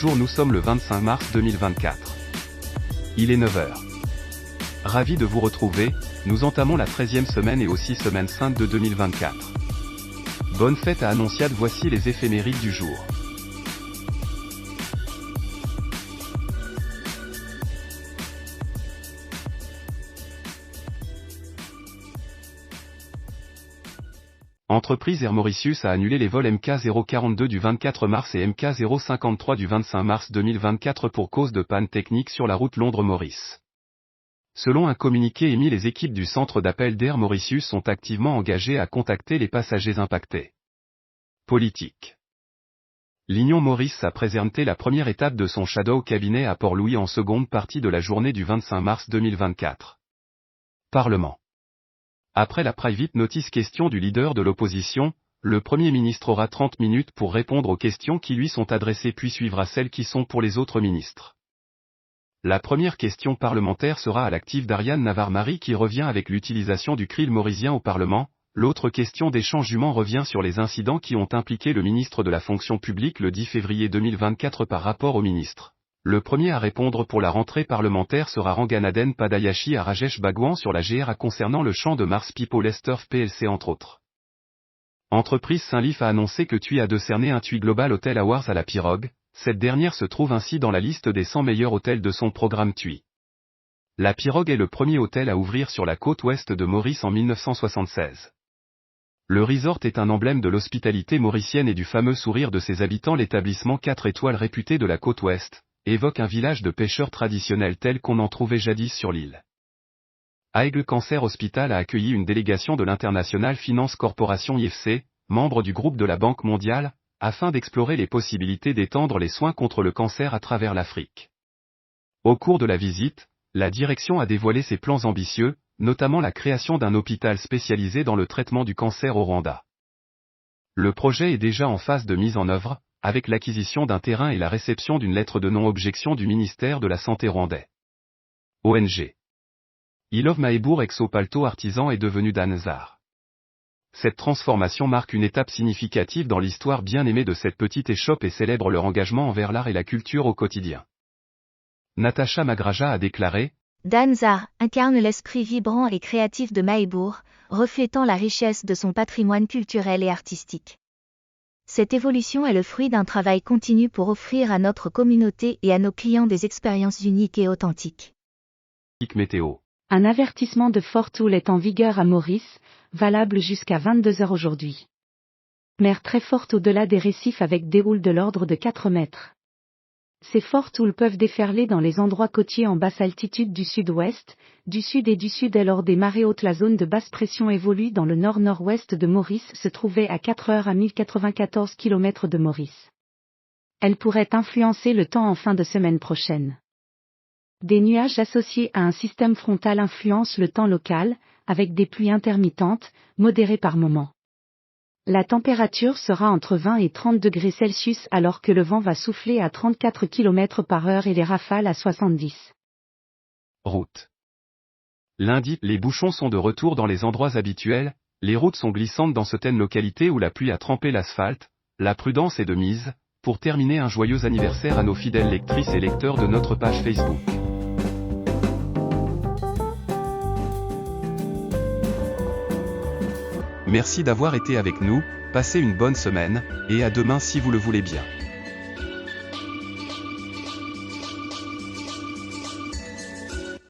Bonjour, nous sommes le 25 mars 2024. Il est 9h. Ravi de vous retrouver, nous entamons la 13e semaine et aussi semaine sainte de 2024. Bonne fête à Annonciade, voici les éphémérides du jour. Entreprise Air Mauritius a annulé les vols MK042 du 24 mars et MK053 du 25 mars 2024 pour cause de panne technique sur la route Londres-Maurice. Selon un communiqué émis, les équipes du centre d'appel d'Air Mauritius sont activement engagées à contacter les passagers impactés. Politique. L'Union Maurice a présenté la première étape de son Shadow Cabinet à Port-Louis en seconde partie de la journée du 25 mars 2024. Parlement. Après la private notice question du leader de l'opposition, le Premier ministre aura 30 minutes pour répondre aux questions qui lui sont adressées puis suivra celles qui sont pour les autres ministres. La première question parlementaire sera à l'actif d'Ariane Navarre-Marie qui revient avec l'utilisation du krill maurisien au Parlement. L'autre question d'échangement revient sur les incidents qui ont impliqué le ministre de la fonction publique le 10 février 2024 par rapport au ministre. Le premier à répondre pour la rentrée parlementaire sera Ranganaden Padayashi à Rajesh Bhagwan sur la GRA concernant le champ de Mars People Esturf PLC entre autres. Entreprise Saint-Lif a annoncé que TUI a décerné un TUI Global Hotel Awards à la Pirogue, cette dernière se trouve ainsi dans la liste des 100 meilleurs hôtels de son programme TUI. La Pirogue est le premier hôtel à ouvrir sur la côte ouest de Maurice en 1976. Le resort est un emblème de l'hospitalité mauricienne et du fameux sourire de ses habitants. L'établissement 4 étoiles réputé de la côte ouest évoque un village de pêcheurs traditionnel tel qu'on en trouvait jadis sur l'île. Aigle Cancer Hospital a accueilli une délégation de l'International Finance Corporation IFC, membre du groupe de la Banque mondiale, afin d'explorer les possibilités d'étendre les soins contre le cancer à travers l'Afrique. Au cours de la visite, la direction a dévoilé ses plans ambitieux, notamment la création d'un hôpital spécialisé dans le traitement du cancer au Rwanda. Le projet est déjà en phase de mise en œuvre, avec l'acquisition d'un terrain et la réception d'une lettre de non-objection du ministère de la Santé rwandais. ONG. Ilov Maebour Exopalto Artisan est devenu Danzar. Cette transformation marque une étape significative dans l'histoire bien aimée de cette petite échoppe et célèbre leur engagement envers l'art et la culture au quotidien. Natasha Magraja a déclaré « Danzar incarne l'esprit vibrant et créatif de Maebour, reflétant la richesse de son patrimoine culturel et artistique. Cette évolution est le fruit d'un travail continu pour offrir à notre communauté et à nos clients des expériences uniques et authentiques. » Météo. Un avertissement de forte houle est en vigueur à Maurice, valable jusqu'à 22h aujourd'hui. Mer très forte au-delà des récifs avec des houles de l'ordre de 4 mètres. Ces fortes houles peuvent déferler dans les endroits côtiers en basse altitude du sud-ouest, du sud et du sud. Alors des marées hautes, la zone de basse pression évolue dans le nord-nord-ouest de Maurice, se trouvait à 4h à 1094 km de Maurice. Elle pourrait influencer le temps en fin de semaine prochaine. Des nuages associés à un système frontal influencent le temps local, avec des pluies intermittentes, modérées par moments. La température sera entre 20 et 30 degrés Celsius alors que le vent va souffler à 34 km/h et les rafales à 70. Route. Lundi, les bouchons sont de retour dans les endroits habituels, les routes sont glissantes dans certaines localités où la pluie a trempé l'asphalte, la prudence est de mise. Pour terminer, un joyeux anniversaire à nos fidèles lectrices et lecteurs de notre page Facebook. Merci d'avoir été avec nous, passez une bonne semaine, et à demain si vous le voulez bien.